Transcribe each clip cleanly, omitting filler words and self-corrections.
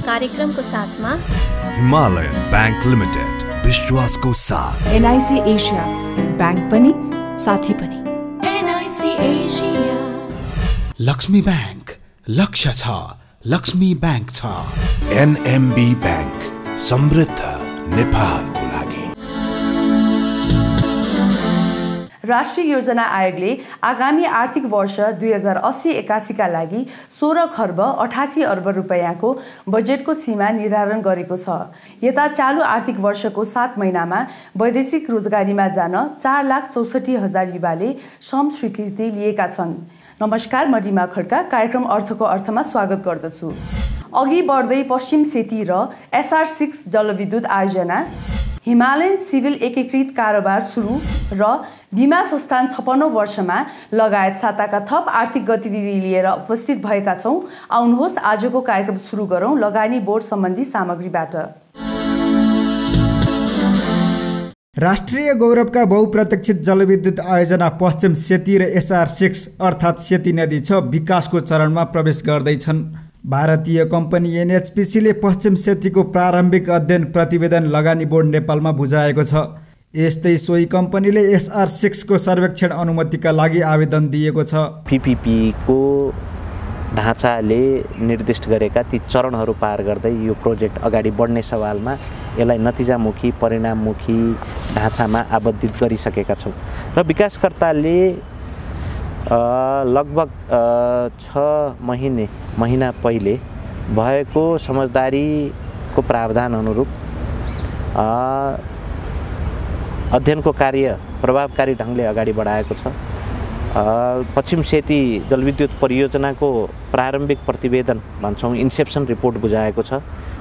कार्यक्रमको साथमा Himalayan bank limited, विश्वासको साथ। NIC एशिया, बैंक पनि साथी पनि। NIC Asia. लक्ष्मी बैंक, लक्ष्य छ, लक्ष्मी बैंक छ। NMB बैंक, समृद्ध नेपालको लागि। राष्ट्रिय योजना आयोगले आगामी आर्थिक वर्ष 2080-81 का लागि 16 खर्ब 88 अर्ब रुपैयाँको बजेटको सीमा निर्धारण गरेको छ। यता चालु आर्थिक वर्षको 7 महिनामा वैदेशिक रोजगारीमा जान 4,64,000 युवाले श्रम स्वीकृति लिएका छन्। नमस्कार, म रिमा खड्का कार्यक्रम अर्थको अर्थमा स्वागत गर्दछु। अघि बढ्दै पश्चिम सेती र SR6 जलविद्युत आयोजना, हिमालयन सिभिल एकीकृत कारोबार सुरु र बीमा संस्थान 56 वर्षमा लगायत साताका थप आर्थिक गतिविधि लिएर उपस्थित भएका छौं। आउनुहोस् आजको कार्यक्रम सुरु गरौं लगानी बोर्ड सम्बन्धी सामग्रीबाट। राष्ट्रिय गौरवका बहुप्रतीक्षित जलविद्युत आयोजना पश्चिम सेती र SR6 अर्थात् सेती नदी 6 विकासको चरणमा प्रवेश गर्दैछन्। भारतीय कम्पनी NHPCले पश्चिम सेतीको प्रारम्भिक अध्ययन प्रतिवेदन लगानी बोर्ड नेपालमा बुझाएको छ। यस्तै सोही कम्पनीले SR6 को सर्वेक्षण अनुमतिका लागि आवेदन दिएको छ। PPP को ढाँचाले निर्दिष्ट गरेका ती चरणहरू पार गर्दै यो प्रोजेक्ट अगाडि बढ्ने सवालमा यसलाई नतिजामुखी परिणाममुखी ढाँचामा आबद्धित गरिसकेका छौँ र विकासकर्ताले लगभग 6 महिना पहिले भएको समझदारीको प्रावधान अनुरूप अध्ययनको कार्य प्रभावकारी ढङ्गले अगाडि बढाएको छ। पश्चिम सेती जलविद्युत परियोजनाको प्रारम्भिक प्रतिवेदन भन्छौँ, इन्सेप्सन रिपोर्ट बुझाएको छ।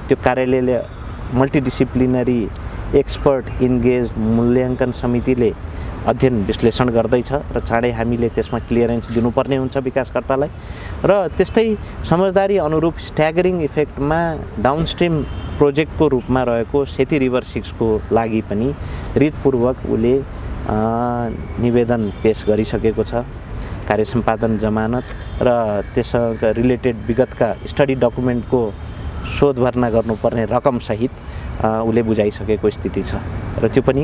त्यो कार्यालयले मल्टिडिसिप्लिनरी एक्सपर्ट इन्गेज मूल्याङ्कन समितिले अध्ययन विश्लेषण गर्दैछ र चाँडै हामीले त्यसमा क्लियरेन्स दिनुपर्ने हुन्छ विकासकर्तालाई। र त्यस्तै समझदारी अनुरूप स्ट्यागरिङ इफेक्टमा डाउनस्ट्रिम प्रोजेक्टको रूपमा रहेको सेती रिभर 6 को लागि पनि रितपूर्वक उसले निवेदन पेश गरिसकेको छ। कार्य सम्पादन जमानत र त्यससँग रिलेटेड विगतका स्टडी डकुमेन्टको शोध भर्ना गर्नुपर्ने रकमसहित उसले बुझाइसकेको स्थिति छ र त्यो पनि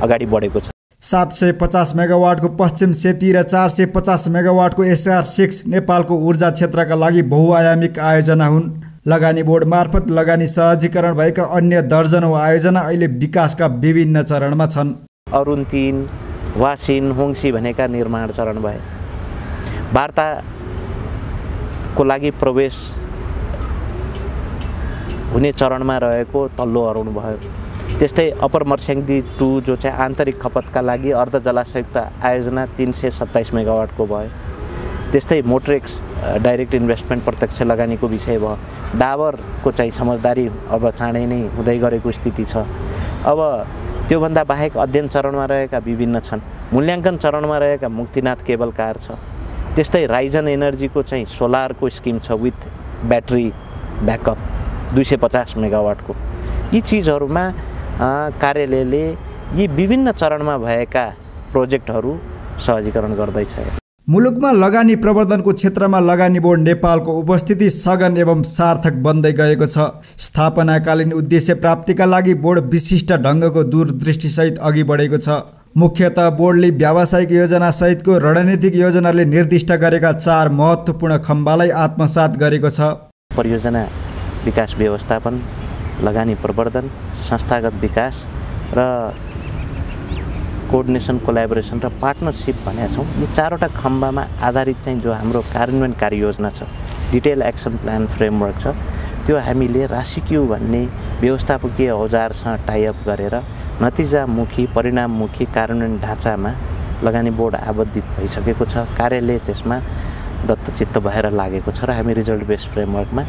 अगाडि बढेको छ। 750 मेगावाटको पश्चिम सेती र 450 मेगावाटको SR6 नेपालको ऊर्जा क्षेत्रका लागि बहुआयामिक आयोजना हुन्। लगानी बोर्ड मार्फत लगानी सहजीकरण भएका अन्य दर्जनौं आयोजना अहिले विकासका विभिन्न चरणमा छन्। अरुण 3, वासिन, होङसी भनेका निर्माण चरण भए। वार्ताको लागि प्रवेश हुने चरणमा रहेको तल्लो अरुण भयो। त्यस्तै अप्पर मर्स्याङ्दी 2 जो चाहिँ आन्तरिक खपतका लागि अर्ध जलाशयुक्त आयोजना 327 मेगावाटको भयो। त्यस्तै मोट्रेक्स डाइरेक्ट इन्भेस्टमेन्ट प्रत्यक्ष लगानीको विषय भयो। डाबरको चाहिँ समझदारी अब चाँडै नै हुँदै गरेको स्थिति छ। अब त्योभन्दा बाहेक अध्ययन चरणमा रहेका विभिन्न छन्। मूल्याङ्कन चरणमा रहेका मुक्तिनाथ केबल कार छ। त्यस्तै राइजन एनर्जीको चाहिँ सोलरको स्किम छ विथ ब्याट्री ब्याकअप 250 मेगावाटको। यी चिजहरूमा कार्यालयले यी विभिन्न चरणमा भएका प्रोजेक्टहरू सहजीकरण गर्दैछ। मुलुकमा लगानी प्रवर्धनको क्षेत्रमा लगानी बोर्ड नेपालको उपस्थिति सघन एवं सार्थक बन्दै गएको छ। स्थापनाकालीन उद्देश्य प्राप्तिका लागि बोर्ड विशिष्ट ढङ्गको दूरदृष्टिसहित अघि बढेको छ। मुख्यतः बोर्डले व्यावसायिक योजना सहितको रणनीतिक योजनाले निर्दिष्ट गरेका 4 महत्त्वपूर्ण खम्बालाई आत्मसात गरेको छ। परियोजना विकास व्यवस्थापन, लगानी प्रवर्धन, संस्थागत विकास र कोअर्डिनेसन, कोल्याबोरेसन र पार्टनरसिप भनेका छौँ। यी 4वटा खम्बामा आधारित चाहिँ जो हाम्रो कार्यान्वयन कार्ययोजना छ, डिटेल एक्सन प्लान फ्रेमवर्क छ, त्यो हामीले राशिक्यू भन्ने व्यवस्थापकीय औजारसँग टाइअप गरेर नतिजामुखी परिणाममुखी कार्यान्वयन ढाँचामा लगानी बोर्ड आबद्धित भइसकेको छ। कार्यालय त्यसमा दत्तचित्त भएर लागेको छ र हामी रिजल्ट बेस्ड फ्रेमवर्कमा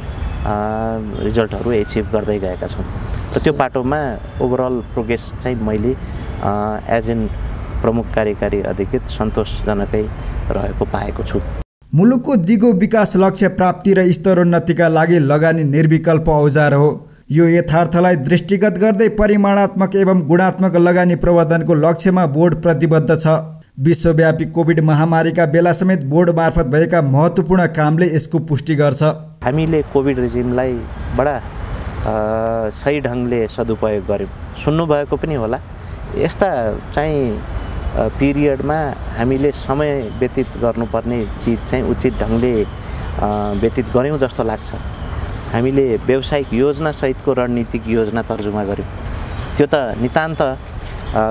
रिजल्टहरू एचिभ गर्दै गएका छौँ। र त्यो बाटोमा ओभरअल प्रोग्रेस चाहिँ मैले एज इन प्रमुख कार्यकारी अधिकृत सन्तोषजनकै रहेको पाएको छु। मुलुकको दिगो विकास लक्ष्य प्राप्ति र स्तरोन्नतिका लागि लगानी निर्विकल्प औजार हो। यो यथार्थलाई दृष्टिगत गर्दै परिमाणात्मक एवं गुणात्मक लगानी प्रवर्धनको लक्ष्यमा बोर्ड प्रतिबद्ध छ। विश्वव्यापी कोभिड महामारीका बेला समेत बोर्ड मार्फत भएका महत्त्वपूर्ण कामले यसको पुष्टि गर्छ। हामीले कोभिड रेजिमलाई बडा सही ढङ्गले सदुपयोग गऱ्यौँ। सुन्नुभएको पनि होला, यस्ता चाहिँ पिरियडमा हामीले समय व्यतीत गर्नुपर्ने चिज चाहिँ उचित ढङ्गले व्यतीत गऱ्यौँ जस्तो लाग्छ। हामीले व्यावसायिक योजनासहितको रणनीतिक योजना तर्जुमा गऱ्यौँ। त्यो त नितान्त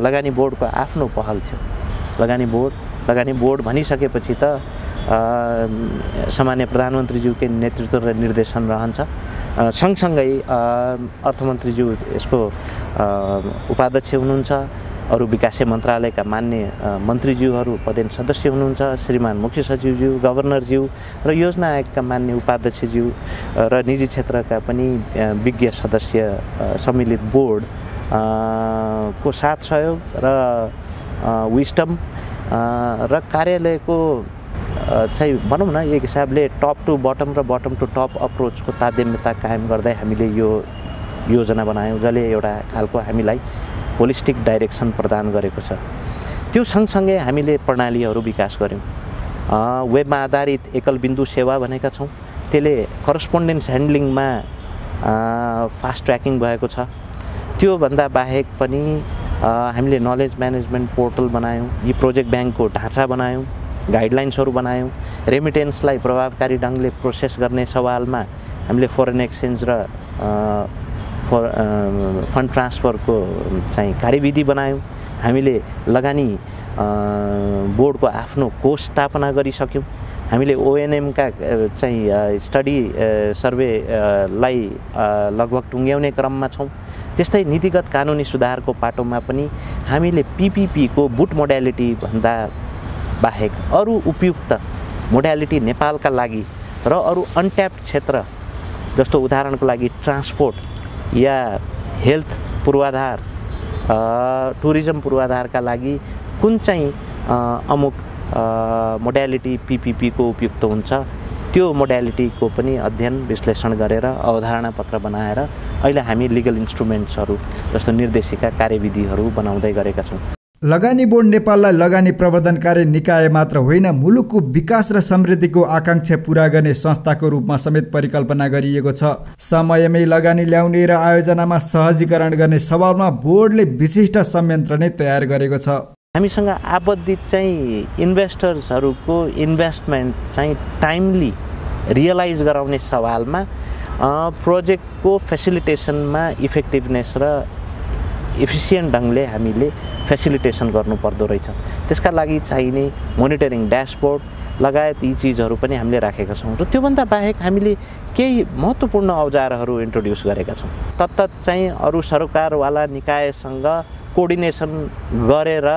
लगानी बोर्डको आफ्नो पहल थियो। लगानी बोर्ड भनिसकेपछि त सामान्य प्रधानमन्त्रीज्यूकै नेतृत्व र निर्देशन रहन्छ। सँगसँगै अर्थमन्त्रीज्यू यसको उपाध्यक्ष हुनुहुन्छ, अरू विकास मन्त्रालयका मान्य मन्त्रीज्यूहरू पदेन सदस्य हुनुहुन्छ, श्रीमान मुख्य सचिवज्यू, गभर्नरज्यू र योजना आयोगका मान्य उपाध्यक्षज्यू र निजी क्षेत्रका पनि विज्ञ सदस्य सम्मिलित बोर्ड को साथ सहयोग र विस्डम र कार्यालयको चाहिँ भनौँ न एक हिसाबले टप टु बटम र बटम टु टप अप्रोचको तारतम्यता कायम गर्दै हामीले यो योजना बनायौँ, जसले एउटा खालको हामीलाई होलिस्टिक डाइरेक्सन प्रदान गरेको छ। त्यो सँगसँगै हामीले प्रणालीहरू विकास गऱ्यौँ। वेबमा आधारित एकल बिन्दु सेवा भनेका छौँ, त्यसले करस्पोन्डेन्स ह्यान्डलिङमा फास्ट ट्र्याकिङ भएको छ। त्योभन्दा बाहेक पनि हामीले नलेज म्यानेजमेन्ट पोर्टल बनायौँ, यी प्रोजेक्ट ब्याङ्कको ढाँचा बनायौँ, गाइडलाइन्सहरू बनायौँ। रेमिटेन्सलाई प्रभावकारी ढङ्गले प्रोसेस गर्ने सवालमा हामीले फरेन एक्सचेन्ज र फन्ड ट्रान्सफरको चाहिँ कार्यविधि बनायौँ। हामीले लगानी बोर्डको आफ्नो कोष स्थापना गरिसक्यौँ। हामीले ओएनएमका चाहिँ स्टडी सर्वेलाई लगभग टुङ्ग्याउने क्रममा छौँ। त्यस्तै नीतिगत कानुनी सुधारको पाटोमा पनि हामीले पीपीपीको बुट मोडालिटी भन्दा बाहेक अरू उपयुक्त मोडालिटी नेपालका लागि र अरू अनट्याप्ड क्षेत्र जस्तो उदाहरणको लागि ट्रान्सपोर्ट या हेल्थ पूर्वाधार, टुरिज्म पूर्वाधारका लागि कुन चाहिँ अमुक मोडालिटी पीपीपीको उपयुक्त हुन्छ, त्यो मोडालिटीको पनि अध्ययन विश्लेषण गरेर अवधारणा पत्र बनाएर अहिले हामी लिगल इन्स्ट्रुमेन्ट्सहरू जस्तो निर्देशिका कार्यविधिहरू बनाउँदै गरेका छौँ। लगानी बोर्ड नेपाललाई लगानी प्रवर्धनकारी निकाय मात्र होइन, मुलुकको विकास र समृद्धिको आकाङ्क्षा पूरा गर्ने संस्थाको रूपमा समेत परिकल्पना गरिएको छ। समयमै लगानी ल्याउने र आयोजनामा सहजीकरण गर्ने सवालमा बोर्डले विशिष्ट संयन्त्र नै तयार गरेको छ। हामीसँग आबद्धित चाहिँ इन्भेस्टर्सहरूको इन्भेस्टमेन्ट चाहिँ टाइमली रियलाइज गराउने सवालमा प्रोजेक्टको फेसिलिटेसनमा इफेक्टिभनेस र इफिसियन्ट ढङ्गले हामीले फेसिलिटेसन गर्नुपर्दो रहेछ। त्यसका लागि चाहिने मोनिटरिङ ड्यासबोर्ड लगायत यी चिजहरू पनि हामीले राखेका छौँ। र त्योभन्दा बाहेक हामीले केही महत्त्वपूर्ण औजारहरू इन्ट्रोड्युस गरेका छौँ। तत्त चाहिँ अरू सरकारवाला निकायसँग कोअर्डिनेसन गरेर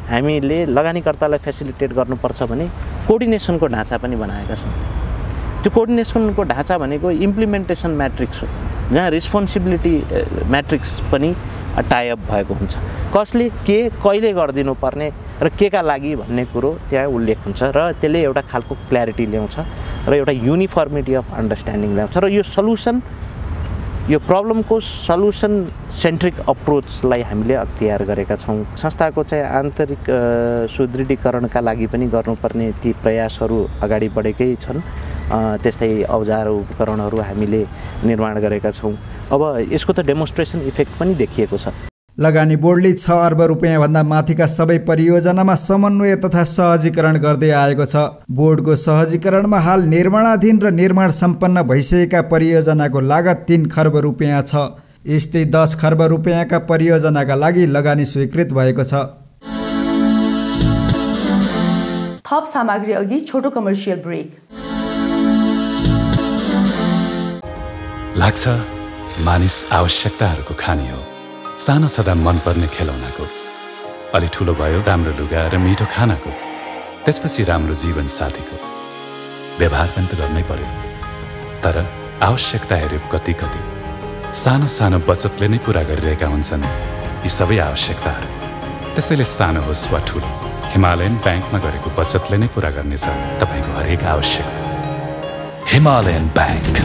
हामीले लगानीकर्तालाई फेसिलिटेट गर्नुपर्छ भने कोअर्डिनेसनको ढाँचा पनि बनाएका छौँ। त्यो कोअर्डिनेसनको ढाँचा भनेको इम्प्लिमेन्टेसन म्याट्रिक्स हो, जहाँ रिस्पोन्सिबिलिटी म्याट्रिक्स पनि टाइअप भएको हुन्छ। कसले के कहिले गरिदिनु पर्ने र केका लागि भन्ने कुरो त्यहाँ उल्लेख हुन्छ र त्यसले एउटा खालको क्ल्यारिटी ल्याउँछ र एउटा युनिफर्मिटी अफ अन्डरस्ट्यान्डिङ ल्याउँछ र यो प्रब्लमको सल्युसन सेन्ट्रिक अप्रोचलाई हामीले अख्तियार गरेका छौँ। संस्थाको चाहिँ आन्तरिक सुदृढीकरणका लागि पनि गर्नुपर्ने ती प्रयासहरू अगाडि बढेकै छन्। त्यस्तै औजार उपकरणहरू हामीले निर्माण गरेका छौँ। अब यसको त डेमोन्स्ट्रेसन इफेक्ट पनि देखिएको छ। लगानी बोर्डले 6 अर्ब रुपैयाँभन्दा माथिका सबै परियोजनामा समन्वय तथा सहजीकरण गर्दै आएको छ। बोर्डको सहजीकरणमा हाल निर्माणाधीन र निर्माण सम्पन्न भइसकेका परियोजनाको लागत 3 खर्ब रुपैयाँ छ। यस्तै 10 खर्ब रुपैयाँका परियोजनाका लागि लगानी स्वीकृत भएको छ। थप सामग्री अघि छोटो कमर्सियल ब्रेक। लाग्छ मानिस आवश्यकताहरूको खानी हो, सानो सदा मनपर्ने खेलौनाको, अलि ठुलो भयो राम्रो लुगा र मिठो खानाको, त्यसपछि राम्रो जीवन साथीको। व्यवहार पनि त गर्नै पर्यो, तर आवश्यकता हेऱ्यो कति कति सानो सानो बचतले नै पुरा गरिरहेका हुन्छन् यी सबै आवश्यकताहरू। त्यसैले सानो होस् वा ठुलो, हिमालयन ब्याङ्कमा गरेको बचतले नै पुरा गर्नेछ तपाईँको हरेक आवश्यकता। Himalayan bank.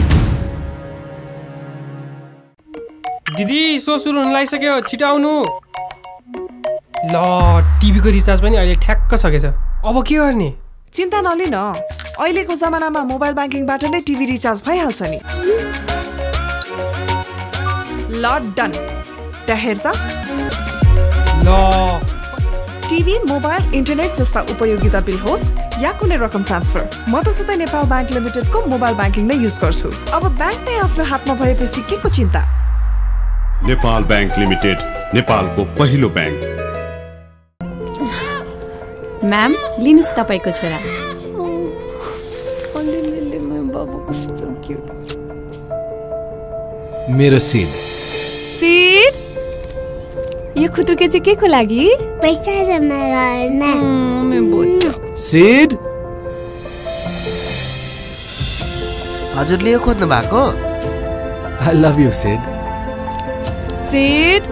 दिदी सो सुरु हुन लागिसक्यो, छिटो आउनु। ल टिभीको रिचार्ज पनि अहिले ठ्याक्क सकेछ, अब के गर्ने? चिन्ता नलिन, अहिलेको जमानामा मोबाइल ब्याङ्किङबाट नै टिभी रिचार्ज भइहाल्छ नि। ल डन। त्यहाँ हेर त। ल टिभी, मोबाइल, इन्टरनेट जस्ता उपयोगिता बिल होस् या कुनै रकम ट्रान्सफर, म त सधैँ नेपाल ब्याङ्क लिमिटेडको मोबाइल ब्याङ्किङ नै युज गर्छु। अब ब्याङ्क नै आफ्नो हातमा भएपछि के को चिन्ता। नेपाल ब्याङ्क लिमिटेड, नेपालको पहिलो ब्याङ्क। म्याम लिनुहोस् तपाईँको छोरा। मेरो सिड। सिड यो खुतुर्के चाहिँ के को लागि? पैसा जम्मा गर्न। सिड हजुरले यो खोज्नु भएको? I love you Sid. Sid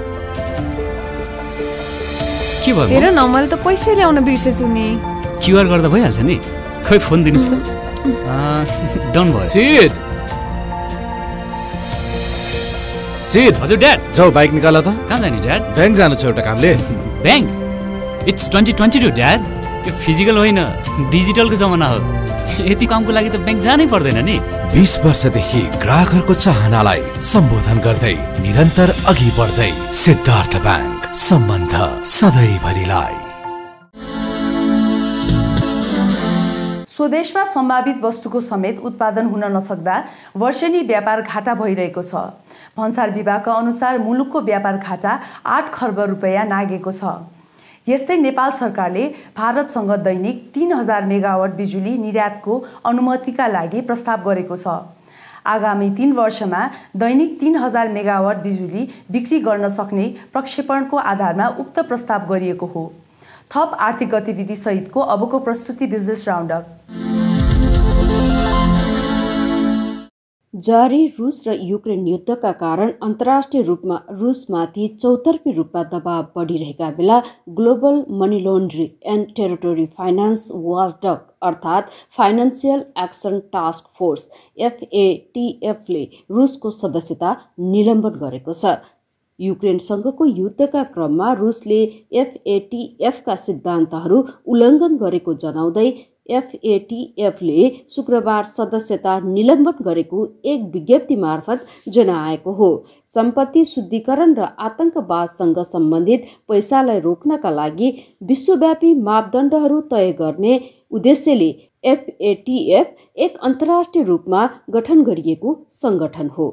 के भयो? हेर न मैले त पैसा ल्याउन बिर्सेछु नि। क्युआर गर्दा भइहाल्छ नि। खै फोन दिनुस् त। डन भयो। सिड सिड। हजुर ड्याड। जाऊ बाइक निकाल त। कहाँ जाने ड्याड? ब्याङ्क जानु छ एउटा कामले। ब्याङ्क? It's 2022 dad. यो फिजिकल होइन डिजिटलको जमाना हो। यति कामको लागि त ब्याङ्क जानै पर्दैन नि। 20 वर्षदेखि ग्राहकहरूको चाहनालाई सम्बोधन गर्दै निरन्तर अघि बढ्दै सिद्धार्थ ब्याङ्क, सम्बन्ध सधैँभरिलाई। स्वदेशमा सम्भावित वस्तुको समेत उत्पादन हुन नसक्दा वर्षेनी व्यापार घाटा भइरहेको छ। भन्सार विभागका अनुसार मुलुकको व्यापार घाटा 8 खर्ब रुपैयाँ नागेको छ। यस्तै नेपाल सरकारले भारतसँग दैनिक 3000 मेगावाट बिजुली निर्यातको अनुमतिका लागि प्रस्ताव गरेको छ। आगामी 3 वर्षमा दैनिक 3000 मेगावाट बिजुली बिक्री गर्न सक्ने प्रक्षेपणको आधारमा उक्त प्रस्ताव गरिएको हो। थप आर्थिक गतिविधि सहितको अबको प्रस्तुति बिजनेस राउन्डअप। जारी रुस र युक्रेन युद्धका कारण अन्तर्राष्ट्रिय रूपमा रुसमाथि चौतर्फी रूपमा दबाव बढिरहेका बेला global money laundering and territory finance watchdog अर्थात् financial action task force FATF ले रुसको सदस्यता निलम्बन गरेको छ। युक्रेनसँगको युद्धका क्रममा रुसले FATF का सिद्धान्तहरू उल्लङ्घन गरेको जनाउँदै FATF ले शुक्रबार सदस्यता निलम्बन गरेको एक विज्ञप्ति मार्फत जनाएको हो। सम्पत्ति शुद्धिकरण र आतंकवादसँग सम्बन्धित पैसालाई रोक्नका लागि विश्वव्यापी मापदण्डहरू तय गर्ने उद्देश्यले FATF एक अन्तर्राष्ट्रिय रूपमा गठन गरिएको सङ्गठन हो।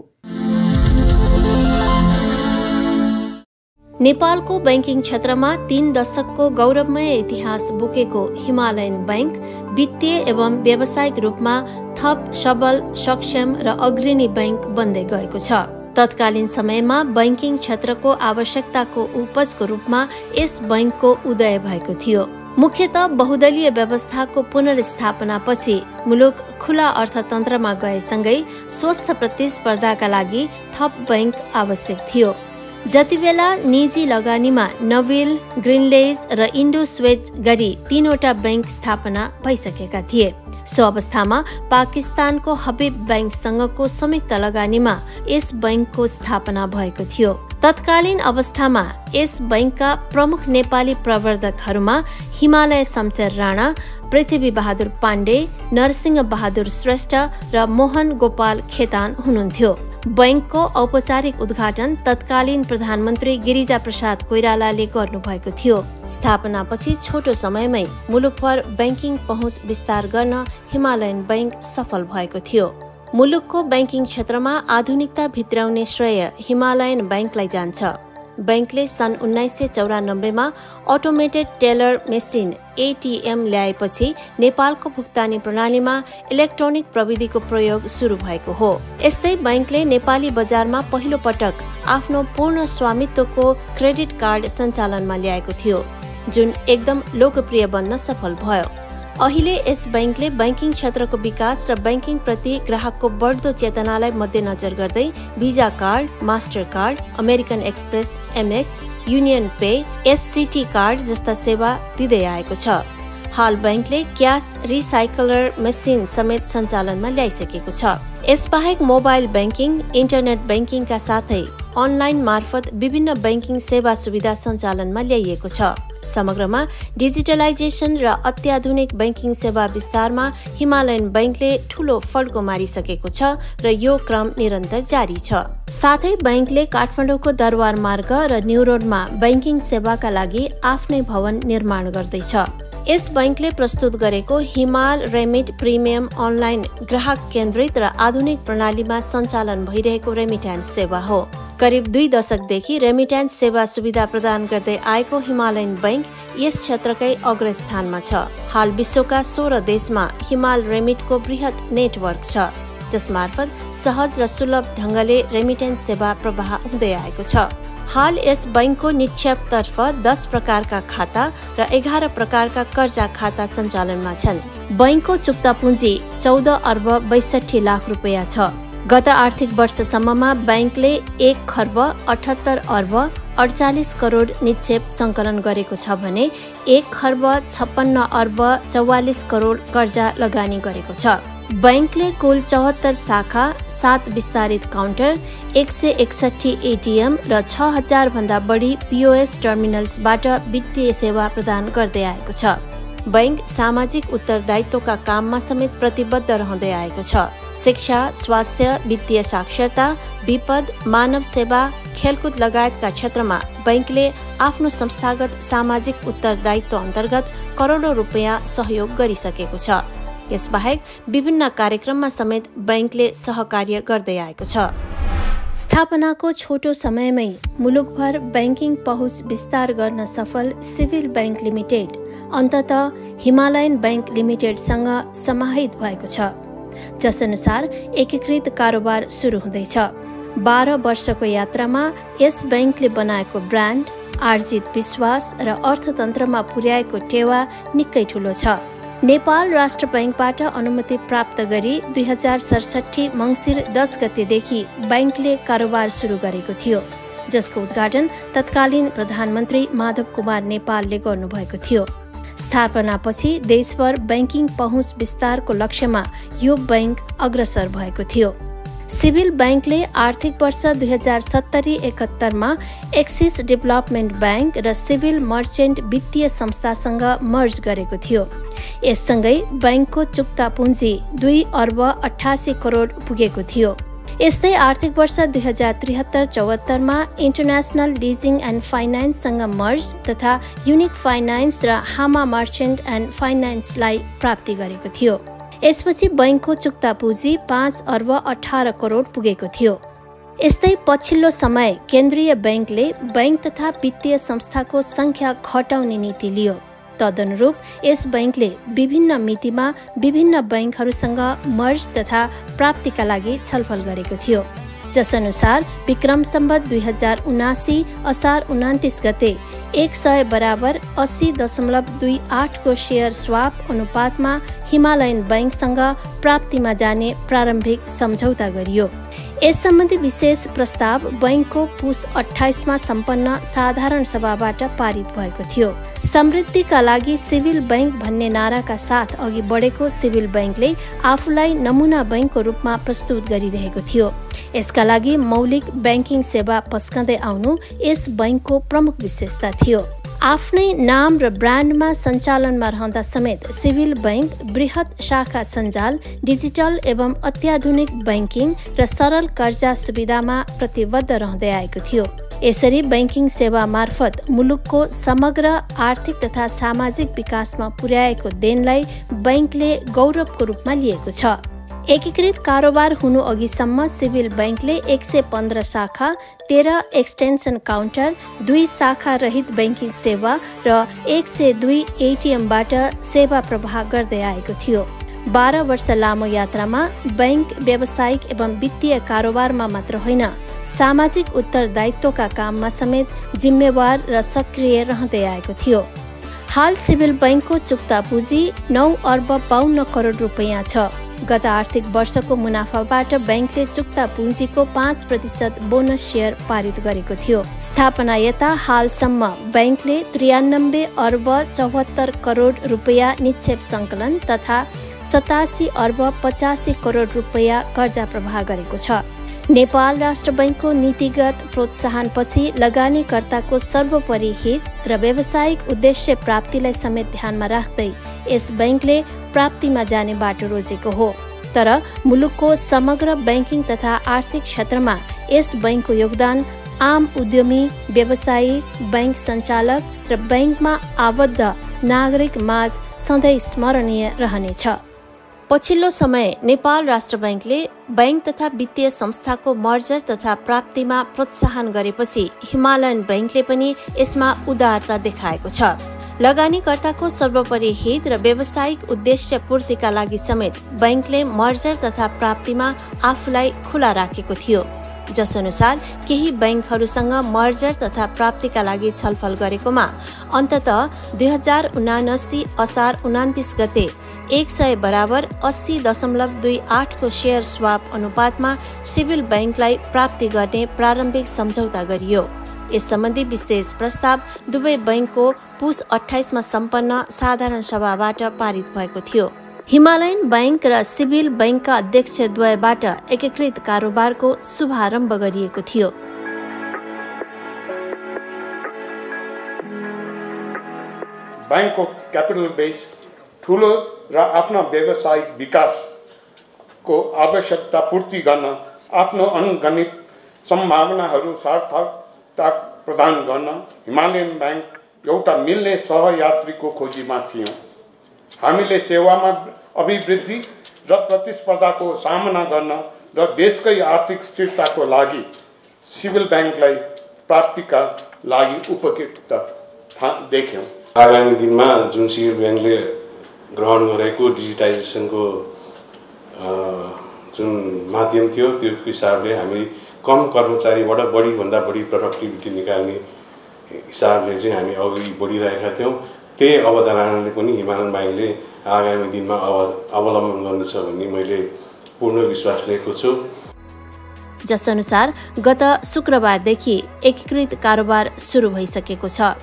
नेपालको बैंकिङ क्षेत्रमा 3 दशकको गौरवमय इतिहास बोकेको हिमालयन बैंक वित्तीय एवं व्यावसायिक रूपमा थप सबल, सक्षम र अग्रणी बैंक बन्दै गएको छ। तत्कालीन समयमा बैंकिङ क्षेत्रको आवश्यकताको उपजको रूपमा यस बैंकको उदय भएको थियो। मुख्यतः बहुदलीय व्यवस्थाको पुनर्स्थापनापछि मुलुक खुला अर्थतन्त्रमा गएसँगै स्वस्थ प्रतिस्पर्धाका लागि थप बैंक आवश्यक थियो। जतिबेला निजी लगानीमा नोबेल, ग्रिनलेज र इन्डोस्वेज गरी 3वटा बैंक स्थापना भइसकेका थिए। सो अवस्थामा पाकिस्तानको हबीब बैंकसँगको संयुक्त लगानीमा यस बैंकको स्थापना भएको थियो। तत्कालीन अवस्थामा यस बैंकका प्रमुख नेपाली प्रवर्धकहरूमा हिमालय शमशेर राणा, पृथ्वी बहादुर पाण्डे, नरसिंह बहादुर श्रेष्ठ र मोहन गोपाल खेतान हुनुहुन्थ्यो। बैंकको औपचारिक उद्घाटन तत्कालीन प्रधानमन्त्री गिरिजा प्रसाद कोइरालाले गर्नुभएको थियो। स्थापनापछि छोटो समयमै मुलुकभर बैंकिङ पहुँच विस्तार गर्न हिमालयन बैंक सफल भएको थियो। मुलुकको बैंकिङ क्षेत्रमा आधुनिकता भित्राउने श्रेय हिमालयन बैंकलाई जान्छ। बैंकले सन् 1994 मा अटोमेटेड टेलर मेसिन ATM ल्याएपछि नेपालको भुक्तानी प्रणालीमा इलेक्ट्रोनिक प्रविधिको प्रयोग सुरु भएको हो। यस्तै बैंकले नेपाली बजारमा पहिलो पटक आफ्नो पूर्ण स्वामित्वको क्रेडिट कार्ड सञ्चालनमा ल्याएको थियो, जुन एकदम लोकप्रिय बन्न सफल भयो। अहिले यस बैंकले बैंकिङ क्षेत्रको विकास र बैंकिङ प्रति ग्राहकको बढ्दो चेतनालाई मध्यनजर गर्दै visa card, master card, American express MX, union pay, SCT card जस्ता सेवा दिँदै आएको छ। हाल बैंकले क्यास रिसाइकलर मेसिन समेत सञ्चालनमा ल्याइसकेको छ। यसबाहेक मोबाइल बैंकिङ, इन्टरनेट बैंकिङका साथै अनलाइन मार्फत विभिन्न बैंकिङ सेवा सुविधा सञ्चालनमा ल्याइएको छ। समग्रमा डिजिटलाइजेसन र अत्याधुनिक बैंकिङ सेवा विस्तारमा हिमालयन बैंकले ठूलो फड्को मारिसकेको छ र यो क्रम निरन्तर जारी छ। साथै बैंकले काठमाडौँको दरबार मार्ग र न्यू रोडमा बैंकिङ सेवाका लागि आफ्नै भवन निर्माण गर्दैछ। यस बैंकले प्रस्तुत गरेको हिमाल रेमिट प्रिमियम अनलाइन ग्राहक केन्द्रित र आधुनिक प्रणालीमा सञ्चालन भइरहेको रेमिट्यान्स सेवा हो। करिब 2 दशकदेखि रेमिट्यान्स सेवा सुविधा प्रदान गर्दै आएको हिमालयन बैंक यस क्षेत्रकै अग्रस्थानमा छ। हाल विश्वका 16 देशमा हिमाल रेमिटको बृहत नेटवर्क छ, जसमार्फत सहज र सुलभ ढंगले रेमिट्यान्स सेवा प्रवाह हुँदै आएको छ। हाल यस बैंकको निक्षेपतर्फ 10 प्रकारका खाता र 11 प्रकारका कर्जा खाता सञ्चालनमा छन्। बैंकको चुक्ता पुँजी 14 अर्ब 62 लाख रुपैयाँ छ। गत आर्थिक वर्षसम्ममा बैंकले 1 खर्ब 78 अर्ब 48 करोड निक्षेप सङ्कलन गरेको छ भने 1 खर्ब 56 अर्ब 44 करोड कर्जा लगानी गरेको छ। बैंकले कुल 74 शाखा, 7 विस्तारित काउन्टर, 161 एटिएम र 6000 भन्दा बढी POS टर्मिनल्सबाट वित्तीय सेवा प्रदान गर्दै आएको छ। बैंक सामाजिक उत्तरदायित्वका काममा समेत प्रतिबद्ध रहँदै आएको छ। शिक्षा, स्वास्थ्य, वित्तीय साक्षरता, विपद, मानव सेवा, खेलकुद लगायतका क्षेत्रमा बैंकले आफ्नो संस्थागत सामाजिक उत्तरदायित्व अन्तर्गत करोडौं रुपैयाँ सहयोग गरिसकेको छ। यसबाहेक विभिन्न कार्यक्रममा समेत बैंकले सहकार्य गर्दै आएको छ। स्थापनाको छोटो समयमै मुलुकभर बैंकिङ पहुँच विस्तार गर्न सफल सिभिल बैंक लिमिटेड अन्ततः हिमालयन बैंक लिमिटेडसँग समाहित भएको छ, जसअनुसार एकीकृत कारोबार सुरु हुँदैछ। 12 वर्षको यात्रामा यस बैंकले बनाएको ब्रान्ड, आर्जित विश्वास र अर्थतन्त्रमा पुर्याएको टेवा निकै ठूलो छ। नेपाल राष्ट्र बैंकबाट अनुमति प्राप्त गरी 2067 मङ्सिर 10 गतेदेखि बैंकले कारोबार सुरु गरेको थियो, जसको उद्घाटन तत्कालीन प्रधानमन्त्री माधव कुमार नेपालले गर्नुभएको थियो। स्थापनापछि देशभर बैंकिङ पहुँच विस्तारको लक्ष्यमा यो बैंक अग्रसर भएको थियो। सिभिल बैंकले आर्थिक वर्ष 2070-71 मा एक्सिस डेभलपमेन्ट बैंक र सिभिल मर्चेन्ट वित्तीय संस्थासँग मर्ज गरेको थियो। यससँगै बैंकको चुक्ता पुँजी 2 अर्ब 88 करोड पुगेको थियो। यस्तै आर्थिक वर्ष 2073-74 मा इन्टरनेसनल लिजिङ एन्ड फाइनान्ससँग मर्ज तथा युनिक फाइनान्स र हामा मर्चेन्ट एन्ड फाइनान्सलाई प्राप्ति गरेको थियो। यसपछि बैंकको चुक्ता पुँजी 5 अर्ब 18 करोड पुगेको थियो। यस्तै पछिल्लो समय केन्द्रीय बैंकले बैंक तथा वित्तीय संस्थाको संख्या घटाउने नीति लियो। तदनुरूप यस बैंकले विभिन्न मितिमा विभिन्न बैंकहरूसँग मर्ज तथा प्राप्तिका लागि छलफल गरेको थियो, जसअनुसार विक्रम सम्वत 2079 असार 29 गते 100 बराबर 80.28 को शेयर स्वाप अनुपातमा हिमालयन बैंकसँग प्राप्तिमा जाने प्रारम्भिक सम्झौता गरियो। यस सम्बन्धी विशेष प्रस्ताव बैंकको पुस 28 मा सम्पन्न साधारण सभाबाट पारित भएको थियो। समृद्धिका लागि सिभिल बैंक भन्ने नाराका साथ अघि बढेको सिभिल बैंकले आफूलाई नमुना बैंकको रूपमा प्रस्तुत गरिरहेको थियो। यसका लागि मौलिक बैंकिङ सेवा पस्कँदै आउनु यस बैंकको प्रमुख विशेषता थियो। आफ्नै नाम र ब्रान्डमा सञ्चालनमा रहँदा समेत सिभिल बैंक बृहत शाखा सञ्जाल, डिजिटल एवं अत्याधुनिक बैंकिङ र सरल कर्जा सुविधामा प्रतिबद्ध रहँदै आएको थियो। यसरी बैंकिङ सेवा मार्फत मुलुकको समग्र आर्थिक तथा सामाजिक विकासमा पुर्याएको देनलाई बैंकले गौरवको रूपमा लिएको छ। एकीकृत कारोबार हुनु अघिसम्म सिभिल बैंकले 115 शाखा, 13 एक्सटेन्सन काउन्टर, 2 शाखा रहित बैंकिङ सेवा र 102 एटिएमबाट सेवा प्रवाह गर्दै आएको थियो। 12 वर्ष लामो यात्रामा बैंक व्यावसायिक एवं वित्तीय कारोबारमा मात्र होइन, सामाजिक उत्तरदायित्वका काममा समेत जिम्मेवार र सक्रिय रहँदै आएको थियो। हाल सिभिल बैंकको चुक्ता पुँजी 9 अर्ब 52 करोड रुपैयाँ छ। गत आर्थिक वर्षको मुनाफाबाट बैंकले चुक्ता पुँजीको 5% बोनस शेयर पारित गरेको थियो। स्थापना यता हालसम्म बैंकले 93 अर्ब 74 करोड रुपैयाँ निक्षेप सङ्कलन तथा 87 अर्ब 85 करोड रुपैयाँ कर्जा प्रवाह गरेको छ। नेपाल राष्ट्र बैंकको नीतिगत प्रोत्साहनपछि लगानीकर्ताको सर्वोपरि हित र व्यावसायिक उद्देश्य प्राप्तिलाई समेत ध्यानमा राख्दै यस बैंकले प्राप्तिमा जाने बाटो रोजेको हो। तर मुलुकको समग्र बैंकिङ तथा आर्थिक क्षेत्रमा यस बैंकको योगदान आम उद्यमी, व्यवसायी, बैंक सञ्चालक र बैंकमा आबद्ध नागरिक माझ सधैँ स्मरणीय रहनेछ। पछिल्लो समय नेपाल राष्ट्र बैंकले बैंक तथा वित्तीय संस्थाको मर्जर तथा प्राप्तिमा प्रोत्साहन गरेपछि हिमालयन बैंकले पनि यसमा उदारता देखाएको छ। लगानीकर्ताको सर्वोपरि हित र व्यावसायिक उद्देश्य पूर्तिका लागि समेत बैंकले मर्जर तथा प्राप्तिमा आफूलाई खुला राखेको थियो। जसअनुसार केही बैंकहरूसँग मर्जर तथा प्राप्तिका लागि छलफल गरेकोमा अन्ततः 2079 असार 29 गते 100 बराबर 80.28 को शेयर स्वाप अनुपातमा सिभिल बैंकलाई प्राप्ति गर्ने प्रारम्भिक सम्झौता गरियो। यस सम्बन्धी विशेष प्रस्ताव दुवै बैंकको पुस 28 मा सम्पन्न साधारण सभाबाट पारित भएको थियो। हिमालयन बैंक र सिभिल बैंकका अध्यक्षद्वयबाट एकीकृत कारोबारको शुभारम्भ गरिएको थियो। बैंकको क्यापिटल बेस ठुलो र आफ्ना व्यावसायिक विकासको आवश्यकता पूर्ति गर्न, आफ्नो अनगणित सम्भावनाहरू सार्थकता प्रदान गर्न हिमालयन बैंक एउटा मिल्ने सहयात्रीको खोजीमा थियौँ। हामीले सेवामा अभिवृद्धि र प्रतिस्पर्धाको सामना गर्न र देशकै आर्थिक स्थिरताको लागि सिभिल बैंकलाई प्राप्तिका लागि उपयुक्त देख्यौँ। आगामी दिनमा जुन सिभिल बैंकले ग्रहण गरेको डिजिटाइजेसनको जुन माध्यम थियो त्यो हिसाबले हामी कम कर्मचारीबाट बढीभन्दा बढी प्रोडक्टिभिटी निकाल्ने हिसाबले चाहिँ हामी अघि बढिरहेका थियौँ। त्यही अवधारणाले पनि हिमालयन बैंकले आगामी दिनमा अवलम्बन गर्नेछ भन्ने मैले पूर्ण विश्वास लिएको छु। जसअनुसार गत शुक्रबारदेखि एकीकृत कारोबार सुरु भइसकेको छ।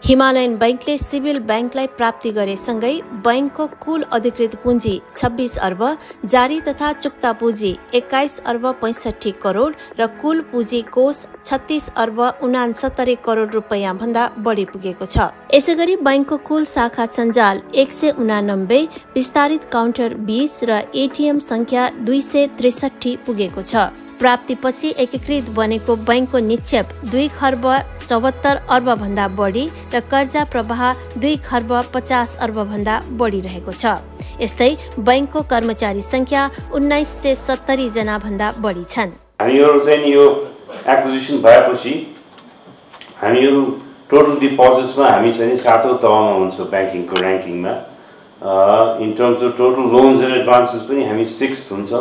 हिमालयन बैंकले सिभिल बैंकलाई प्राप्ति गरेसँगै बैंकको कुल अधिकृत पुँजी 26 अर्ब, जारी तथा चुक्ता पुँजी 21 अर्ब 65 करोड र कुल पुँजी कोष 36 अर्ब 69 करोड रुपैयाँ भन्दा बढी पुगेको छ। यसैगरी बैंकको कुल शाखा सञ्जाल 189, विस्तारित काउन्टर 20 र एटीएम संख्या 263 पुगेको छ। प्राप्तिपछि एकीकृत बनेको बैंकको निक्षेप 2 खर्ब 74 अर्ब भन्दा बढी र कर्जा प्रवाह 2 खर्ब 50 अर्ब भन्दा बढी रहेको छ। यस्तै बैंकको कर्मचारी संख्या 1970 जना भन्दा बढी छन्। हामीहरु चाहिँ यो एक्विजिसन भएपछि हामीहरु टोटल डिपोजिट्समा हामी चाहिँ 7औं तहमा हुन्छ बैंकिङको र्याङ्किङमा। In terms of total loans and advances पनि हामी 6th हुन्छ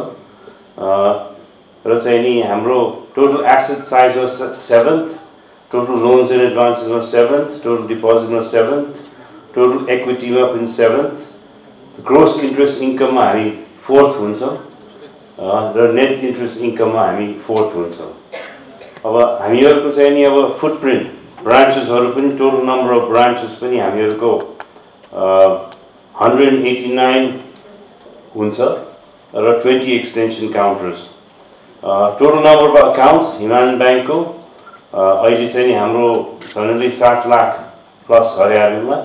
र चाहिँ नि हाम्रो total asset size was 7th, total loans and advances was 7th, total deposit was 7th, total इक्विटीमा पनि 7th, ग्रोस इन्ट्रेस्ट इन्कममा हामी 4th हुन्छ र नेट इन्ट्रेस्ट इन्कममा हामी 4th हुन्छ। अब हामीहरुको चाहिँ नि अब फुटप्रिन्ट ब्रान्चेसहरु पनि टोटल नम्बर अफ ब्रान्चेस पनि हामीहरुको 189 हुन्छ र 20 extension counters. Total number of accounts Himalayan बैंकको अहिले चाहिँ नि हाम्रो झन्डै 7 लाख प्लस हरियाणामा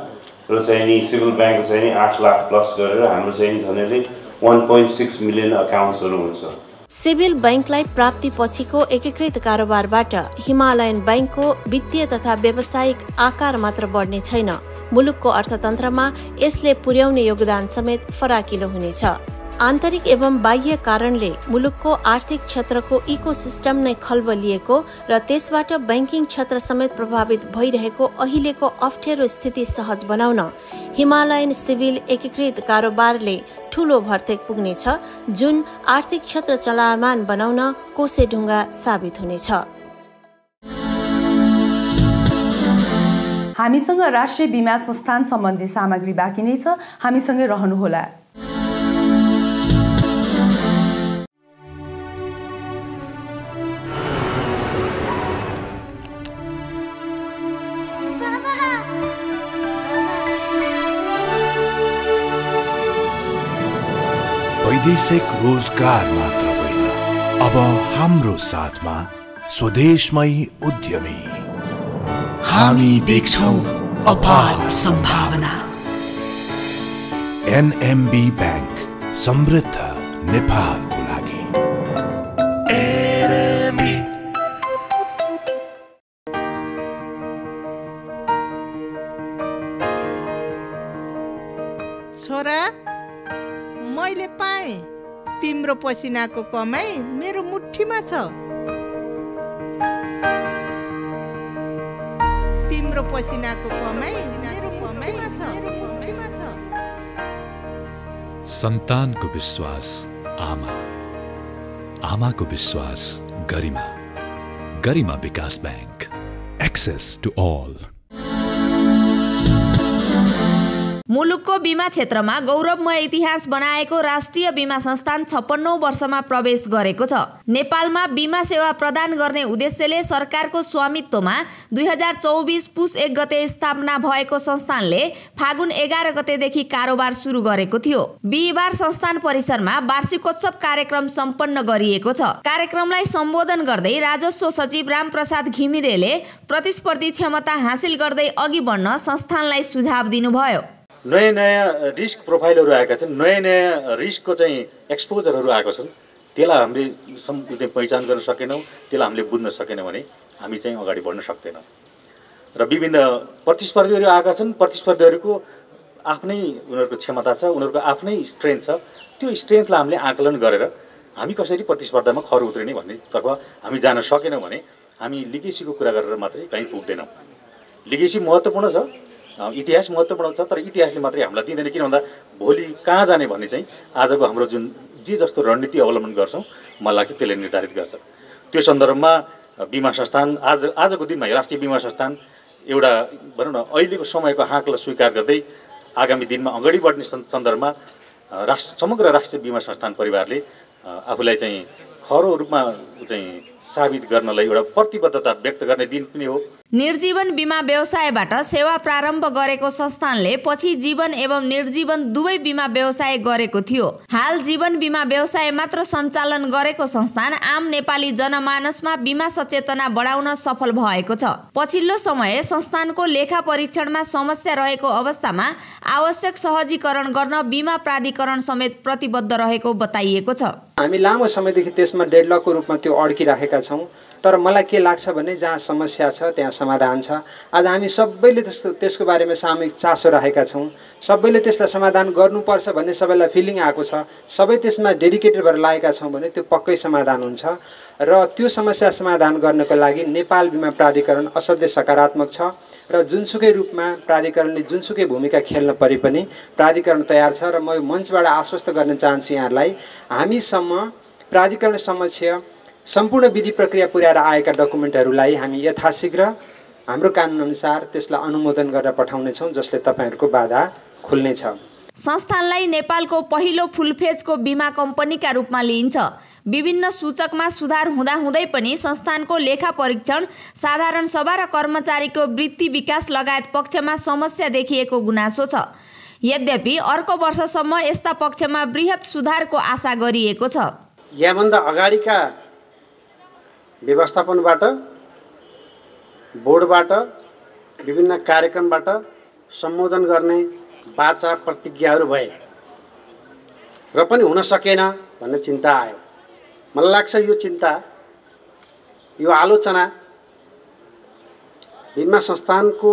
र चाहिँ नि सिभिल बैंकको चाहिँ नि 8 लाख प्लस गरेर हाम्रो चाहिँ झन्डै 1.6 मिलियन अकाउन्ट्सहरु हुन्छ। सिभिल बैंकलाई प्राप्ति पछिको एकीकृत कारोबारबाट हिमालयन बैंकको वित्तीय तथा व्यावसायिक आकार मात्र बढ्ने छैन, मुलुकको अर्थतन्त्रमा यसले पुर्याउने योगदान समेत फराकिलो हुनेछ। आन्तरिक एवं बाह्य कारणले मुलुकको आर्थिक क्षेत्रको इकोसिस्टम नै खलबलिएको र त्यसबाट बैंकिङ क्षेत्र समेत प्रभावित भइरहेको अहिलेको अप्ठ्यारो स्थिति सहज बनाउन हिमालयन सिभिल एकीकृत कारोबारले ठूलो भर्तेक पुग्नेछ, जुन आर्थिक क्षेत्र चलायमान बनाउन कोसेढुङ्गा साबित हुनेछ। हामीसँग राष्ट्रिय बीमा संस्थान सम्बन्धी सामग्री बाँकी नै छ, हामीसँगै रहनुहोला। वैदेशिक रोजगार मात्र होइन, अब हाम्रो साथमा स्वदेशमै उद्यमी। हामी देख्छौं अपार सम्भावना। एनएमबी बैंक, समृद्ध नेपालको लागि। छोरा, मैले पाएँ तिम्रो पसिनाको कमाई मेरो मुठीमा छ। तिम्रो पसिनाको कमाई मेरो मुठीमा छ। सन्तानको विश्वास आमा, आमाको विश्वास गरिमा, गरिमा विकास बैंक, एक्सेस टु ऑल। मुलुकको बीमा क्षेत्रमा गौरवमय इतिहास बनाएको राष्ट्रिय बीमा संस्थान 56औं वर्षमा प्रवेश गरेको छ। नेपालमा बीमा सेवा प्रदान गर्ने उद्देश्यले सरकारको स्वामित्वमा 2024 पुस 1 गते स्थापना भएको संस्थानले फागुन 11 गतेदेखि कारोबार सुरु गरेको थियो। बिहिबार संस्थान परिसरमा वार्षिकोत्सव कार्यक्रम सम्पन्न गरिएको छ। कार्यक्रमलाई सम्बोधन गर्दै राजस्व सचिव रामप्रसाद घिमिरेले प्रतिस्पर्धी क्षमता हासिल गर्दै अघि बढ्न संस्थानलाई सुझाव दिनुभयो। नयाँ नयाँ रिस्क प्रोफाइलहरू आएका छन्, नयाँ नयाँ रिस्कको चाहिँ एक्सपोजरहरू आएको छन्। त्यसलाई हामीले पहिचान गर्न सकेनौँ, त्यसलाई हामीले बुझ्न सकेनौँ भने हामी चाहिँ अगाडि बढ्न सक्दैनौँ। र विभिन्न प्रतिस्पर्धीहरू आएका छन्, प्रतिस्पर्धीहरूको आफ्नै उनीहरूको क्षमता छ, उनीहरूको आफ्नै स्ट्रेन्थ छ। त्यो स्ट्रेन्थलाई हामीले आकलन गरेर हामी कसरी प्रतिस्पर्धामा खर उत्रिने भन्नेतर्फ हामी जान सकेनौँ भने हामी लिगेसीको कुरा गरेर मात्रै कहीँ पुग्दैनौँ। लिगेसी महत्त्वपूर्ण छ, इतिहास महत्त्वपूर्ण छ, तर इतिहासले मात्रै हामीलाई दिँदैन। किन भन्दा भोलि कहाँ जाने भन्ने चाहिँ आजको हाम्रो जुन जे जस्तो रणनीति अवलम्बन गर्छौँ मलाई लाग्छ त्यसले निर्धारित गर्छ। त्यो सन्दर्भमा बीमा संस्थान आजको दिनमा राष्ट्रिय बीमा संस्थान एउटा भनौँ न अहिलेको समयको हाँकलाई स्वीकार गर्दै आगामी दिनमा अगाडि बढ्ने सन्दर्भमा समग्र राष्ट्रिय बीमा संस्थान परिवारले आफूलाई चाहिँ खरो रूपमा चाहिँ साबित गर्नलाई एउटा प्रतिबद्धता व्यक्त गर्ने दिन पनि हो। निर्जीवन बीमा व्यवसायबाट सेवा प्रारम्भ गरेको संस्थानले पछि जीवन एवं निर्जीवन दुवै बीमा व्यवसाय गरेको थियो। हाल जीवन बीमा व्यवसाय मात्र सञ्चालन गरेको संस्थान आम नेपाली जनमानसमा बीमा सचेतना बढाउन सफल भएको छ। पछिल्लो समय संस्थानको लेखा परीक्षणमा समस्या रहेको अवस्थामा आवश्यक सहजीकरण गर्न बीमा प्राधिकरण समेत प्रतिबद्ध रहेको बताइएको छ। हामी लामो समयदेखि त्यसमा डेडलकको रूपमा त्यो अड्किराखेका छौँ, तर मलाई के लाग्छ भने जहाँ समस्या छ त्यहाँ समाधान छ। आज हामी सबैले त्यसको बारेमा सामूहिक चासो राखेका छौँ, सबैले त्यसलाई समाधान गर्नुपर्छ भन्ने सबैलाई फिलिङ आएको छ। सबै त्यसमा डेडिकेटेड भएर लागेका छौँ भने त्यो पक्कै समाधान हुन्छ। र त्यो समस्या समाधान गर्नको लागि नेपाल बीमा प्राधिकरण असाध्यै सकारात्मक छ र जुनसुकै रूपमा प्राधिकरणले जुनसुकै भूमिका खेल्न परे पनि प्राधिकरण तयार छ। र म मञ्चबाट आश्वस्त गर्न चाहन्छु यहाँहरूलाई, हामीसम्म प्राधिकरण समक्ष सम्पूर्ण विधि प्रक्रिया पुर्याएर आएका डकुमेन्टहरूलाई हामी यथाशीघ्र हाम्रो कानुनअनुसार त्यसलाई अनुमोदन गरेर पठाउनेछौँ, जसले तपाईँहरूको बाधा खुल्नेछ। संस्थानलाई नेपालको पहिलो फुलफेजको बीमा कम्पनीका रूपमा लिइन्छ। विभिन्न सूचकमा सुधार हुँदाहुँदै पनि संस्थानको लेखा परीक्षण, साधारण सभा र कर्मचारीको वृत्ति विकास लगायत पक्षमा समस्या देखिएको गुनासो छ। यद्यपि अर्को वर्षसम्म यस्ता पक्षमा बृहत सुधारको आशा गरिएको छ। याभन्दा अगाडिका व्यवस्थापनबाट, बोर्डबाट, विभिन्न कार्यक्रमबाट सम्बोधन गर्ने वाचा प्रतिज्ञाहरू भए र पनि हुन सकेन भन्ने चिन्ता आयो। मलाई लाग्छ यो चिन्ता, यो आलोचना बीमा संस्थानको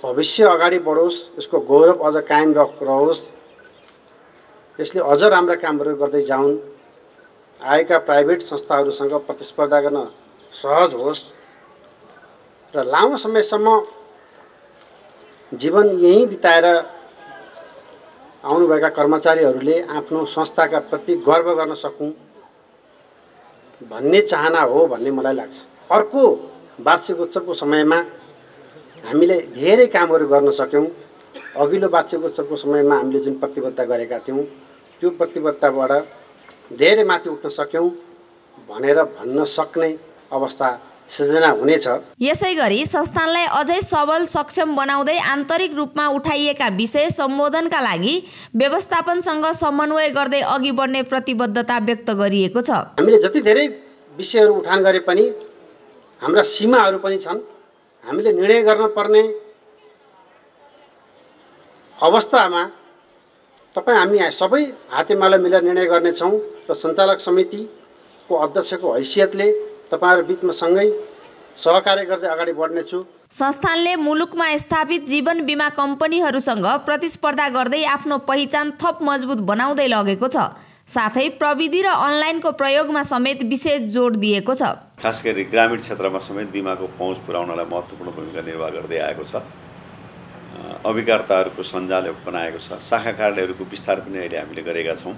भविष्य अगाडि बढोस्, यसको गौरव अझ कायम रहोस्, यसले अझ राम्रा कामहरू गर्दै जाउन्, आएका प्राइभेट संस्थाहरूसँग प्रतिस्पर्धा गर्न सहज होस् र लामो समयसम्म जीवन यहीँ बिताएर आउनुभएका कर्मचारीहरूले आफ्नो संस्थाका प्रति गर्व गर्न सकूँ भन्ने चाहना हो भन्ने मलाई लाग्छ। अर्को वार्षिक उत्सवको समयमा हामीले धेरै कामहरू गर्न सक्यौँ। अघिल्लो वार्षिक उत्सवको समयमा हामीले जुन प्रतिबद्धता गरेका थियौँ त्यो प्रतिबद्धताबाट धेरै माथि उठ्न सक्यौँ भनेर भन्न सक्ने अवस्था सिर्जना हुनेछ। यसै गरी संस्थानलाई अझै सबल सक्षम बनाउँदै आन्तरिक रूपमा उठाइएका विषय सम्बोधनका लागि व्यवस्थापनसँग समन्वय गर्दै अघि बढ्ने प्रतिबद्धता व्यक्त गरिएको छ। हामीले जति धेरै विषयहरू उठान गरे पनि हाम्रा सीमाहरू पनि छन्। हामीले निर्णय गर्न पर्ने अवस्थामा हामी सबै हातेमालो मिलेर निर्णय गर्नेछौँ र सञ्चालक समितिको अध्यक्षको हैसियतले तपाईहरु बीचमा सँगै सहकार्य गर्दै अगाडि बढ्नेछु। संस्थानले मुलुकमा स्थापित जीवन बीमा कम्पनीहरूसँग प्रतिस्पर्धा गर्दै आफ्नो पहिचान थप मजबुत बनाउँदै लगेको छ। साथै प्रविधि र अनलाइनको प्रयोगमा समेत विशेष जोड दिएको छ। खास गरी ग्रामीण क्षेत्रमा समेत बीमाको पहुँच पुर्याउनलाई महत्त्वपूर्ण भूमिका निर्वाह गर्दै आएको छ। अभिकर्ताहरूको सञ्जाल बनाएको छ। शाखा कार्यालयहरूको विस्तार पनि अहिले हामीले गरेका छौँ।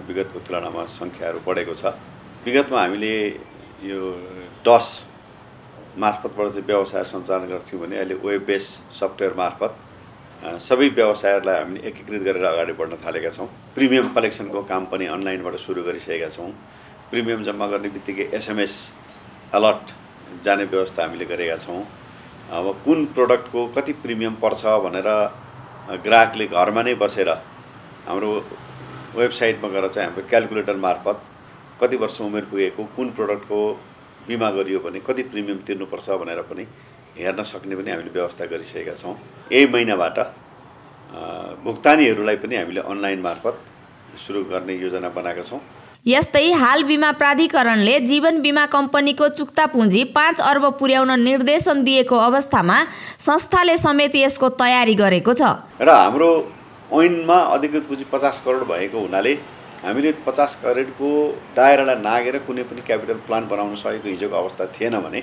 विगतको तुलनामा सङ्ख्याहरू बढेको छ। विगतमा हामीले यो डस मार्फतबाट चाहिँ व्यवसाय सञ्चालन गर्थ्यौँ भने अहिले वेब बेस सफ्टवेयर मार्फत सबै व्यवसायहरूलाई हामीले एकीकृत गरेर अगाडि बढ्न थालेका छौँ। प्रिमियम कलेक्सनको काम पनि अनलाइनबाट सुरु गरिसकेका छौँ। प्रिमियम जम्मा गर्ने बित्तिकै SMS अलर्ट जाने व्यवस्था हामीले गरेका छौँ। अब कुन प्रोडक्टको कति प्रिमियम पर्छ भनेर ग्राहकले घरमा नै बसेर हाम्रो वेबसाइटमा गएर चाहिँ हाम्रो क्यालकुलेटर मार्फत कति वर्ष उमेर पुगेको कुन प्रोडक्टको बिमा गरियो भने कति प्रिमियम तिर्नुपर्छ भनेर पनि हेर्न सक्ने पनि हामीले व्यवस्था गरिसकेका छौँ। यही महिनाबाट भुक्तानीहरूलाई पनि हामीले अनलाइन मार्फत सुरु गर्ने योजना बनाएका छौँ। यस्तै हाल बीमा प्राधिकरणले जीवन बीमा कम्पनीको चुक्ता पुँजी 5 अर्ब पुर्याउन निर्देशन दिएको अवस्थामा संस्थाले समेत यसको तयारी गरेको छ। र हाम्रो ऐनमा अधिकृत पुँजी 50 करोड भएको हुनाले हामीले 50 करोडको दायरालाई नागेर कुनै पनि क्यापिटल प्लान बनाउन सकेको हिजोको अवस्था थिएन भने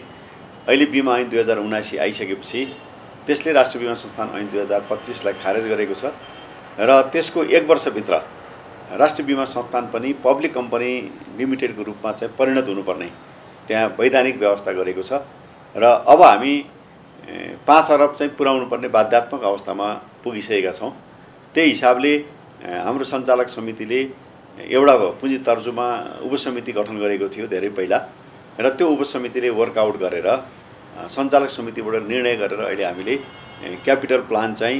अहिले बीमा ऐन 2079 आइसकेपछि त्यसले राष्ट्रिय बीमा संस्थान ऐन 2025 लाई खारेज गरेको छ र त्यसको 1 वर्षभित्र राष्ट्रिय बीमा संस्थान पनि पब्लिक कम्पनी लिमिटेडको रूपमा चाहिँ परिणत हुनुपर्ने त्यहाँ वैधानिक व्यवस्था गरेको छ र अब हामी 5 अरब चाहिँ पुर्याउनु पर्ने बाध्यात्मक अवस्थामा पुगिसकेका छौँ। त्यही हिसाबले हाम्रो सञ्चालक समितिले एउटा पुँजी तर्जुमा उपसमिति गठन गरेको थियो धेरै पहिला र त्यो उपसमितिले वर्कआउट गरेर सञ्चालक समितिबाट निर्णय गरेर अहिले हामीले क्यापिटल प्लान चाहिँ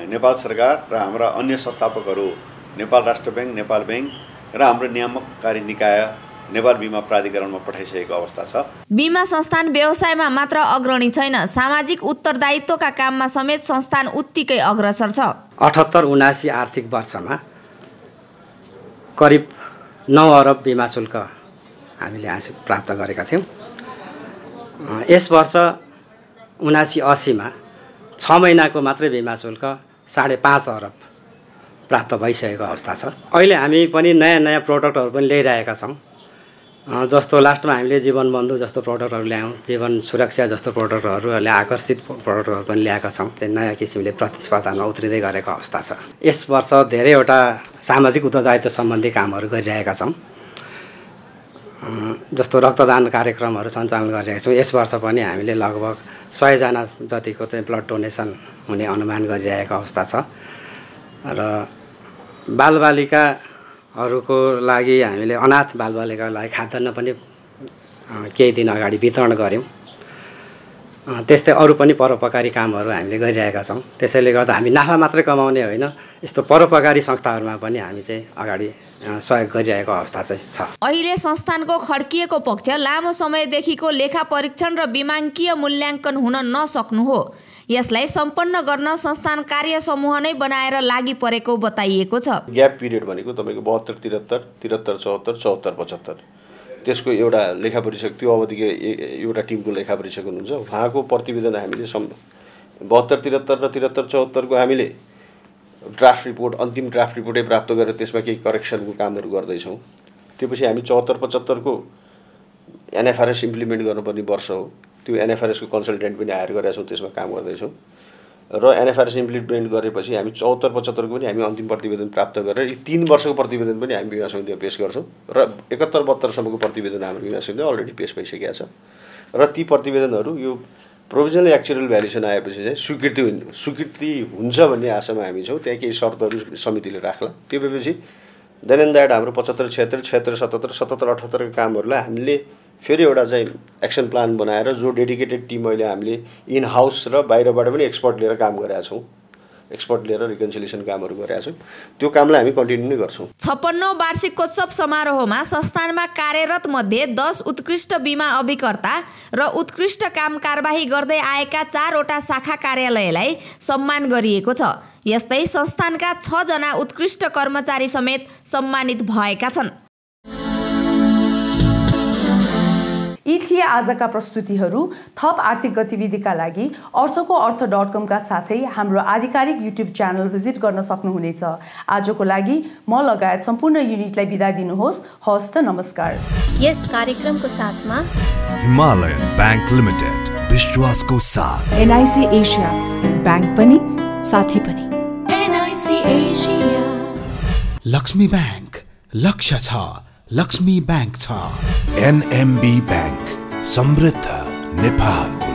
नेपाल सरकार र हाम्रा अन्य संस्थापकहरू नेपाल राष्ट्र बैंक, नेपाल बैंक र हाम्रो नियामक कार्य निकाय नेपाल बीमा प्राधिकरणमा पठाइसकेको अवस्था छ। बीमा संस्थान व्यवसायमा मात्र अग्रणी छैन, सामाजिक उत्तरदायित्वका काममा समेत संस्थान उत्तिकै अग्रसर छ। 78-79 आर्थिक वर्षमा करिब 9 अरब बीमा शुल्क हामीले प्राप्त गरेका थियौँ। यस वर्ष 79-80 मा 6 महिनाको मात्रै बीमा शुल्क 5.5 अरब प्राप्त भइसकेको अवस्था छ। अहिले हामी पनि नयाँ प्रोडक्टहरू पनि ल्याइरहेका छौँ। जस्तो लास्टमा हामीले जीवन बन्धु जस्तो प्रोडक्टहरू ल्यायौँ, जीवन सुरक्षा जस्तो प्रोडक्टहरूले आकर्षित प्रोडक्टहरू पनि ल्याएका छौँ। त्यो नयाँ किसिमले प्रतिस्पर्धामा उत्रिँदै गरेको अवस्था छ। यस वर्ष धेरैवटा सामाजिक उत्तरदायित्व सम्बन्धी कामहरू गरिरहेका छौँ। जस्तो रक्तदान कार्यक्रमहरू सञ्चालन गरिरहेका छौँ। यस वर्ष पनि हामीले लगभग 100 जना जतिको चाहिँ ब्लड डोनेसन हुने अनुमान गरिरहेको अवस्था छ र बालबालिकाहरूको लागि हामीले अनाथ बालबालिकाको लागि खाद्यान्न पनि केही दिन अगाडि वितरण गऱ्यौँ। त्यस्तै अरू पनि परोपकारी कामहरू हामीले गरिरहेका छौँ। त्यसैले गर्दा हामी नाफा मात्रै कमाउने होइन, यस्तो परोपकारी संस्थाहरूमा पनि हामी चाहिँ अगाडि सहयोग गरिरहेको अवस्था चाहिँ छ। अहिले संस्थानको खड्किएको पक्ष लामो समयदेखिको लेखा परीक्षण र बीमाङ्कीय मूल्याङ्कन हुन नसक्नु हो। यसलाई सम्पन्न गर्न संस्थान कार्य समूह नै बनाएर लागि परेको बताइएको छ। ग्याप पिरियड भनेको तपाईँको 72, 73, 74, 74, 75 त्यसको एउटा लेखा परीक्षक त्यो अवधिको एउटा टिमको लेखा परीक्षक हुनुहुन्छ। उहाँको प्रतिवेदन हामीले 72, 73 र 73, 74 को हामीले ड्राफ्ट रिपोर्ट अन्तिम ड्राफ्ट रिपोर्टै प्राप्त गरेर त्यसमा केही करेक्सनको कामहरू गर्दैछौँ। त्यसपछि हामी 74, 75 को NFRS इम्प्लिमेन्ट गर्नुपर्ने वर्ष हो। त्यो NFRS को कन्सल्टेन्ट पनि हायर गरेका छौँ, त्यसमा काम गर्दैछौँ र NFRS इम्प्लिमेन्ट गरेपछि हामी 74, 75 को पनि हामी अन्तिम प्रतिवेदन प्राप्त गरेर यी 3 वर्षको प्रतिवेदन पनि हामी बीमा समितिमा पेश गर्छौँ र 71, 72 सम्मको प्रतिवेदन हाम्रो बीमा समितिमा अलरेडी पेश भइसकेको छ र ती प्रतिवेदनहरू यो प्रोभिजनल एक्चुअल भ्यालुएसन आएपछि चाहिँ स्वीकृति हुन्छ भन्ने आशामा हामी छौँ। त्यहाँ केही शर्तहरू समितिले राख्ला। त्योपछि देन एन्ड द्याट हाम्रो 75, 76, 77, 77, 78 का कामहरूलाई हामीले फेरि एउटा चाहिँ एक्सन प्लान बनाएर जो डेडिकेटेड टिम अहिले हामीले इन हाउस र बाहिरबाट पनि एक्सपर्ट लिएर काम गरेका छौँ, एक्सपर्ट लिएर रिकन्सिलिएसन कामहरू गरेका छौँ, त्यो कामलाई हामी कन्टिन्यू नै गर्छौँ। 56औं वार्षिकोत्सव समारोहमा संस्थानमा कार्यरत मध्ये 10 उत्कृष्ट बीमा अभिकर्ता र उत्कृष्ट काम कारबाही गर्दै आएका 4वटा शाखा कार्यालयलाई सम्मान गरिएको छ। यस्तै संस्थानका 6 जना उत्कृष्ट कर्मचारी समेत सम्मानित भएका छन्। यी थिए आजका प्रस्तुतिहरू। थप आर्थिक गतिविधिका लागि अर्थको.com का साथै हाम्रो आधिकारिक युट्युब च्यानल भिजिट गर्न सक्नुहुनेछ। आजको लागि म लगायत सम्पूर्ण युनिटलाई बिदा दिनुहोस्। हस्त नमस्कार। यस कार्यक्रमको साथमा हिमालयन बैंक लिमिटेड, विश्वासको साथ। NIC एशिया, बैंक पनि साथी पनि। NIC Asia. लक्ष्मी बैंक, लक्ष्य छ, लक्ष्मी बैंक छ। NMB बैंक, समृद्ध नेपालको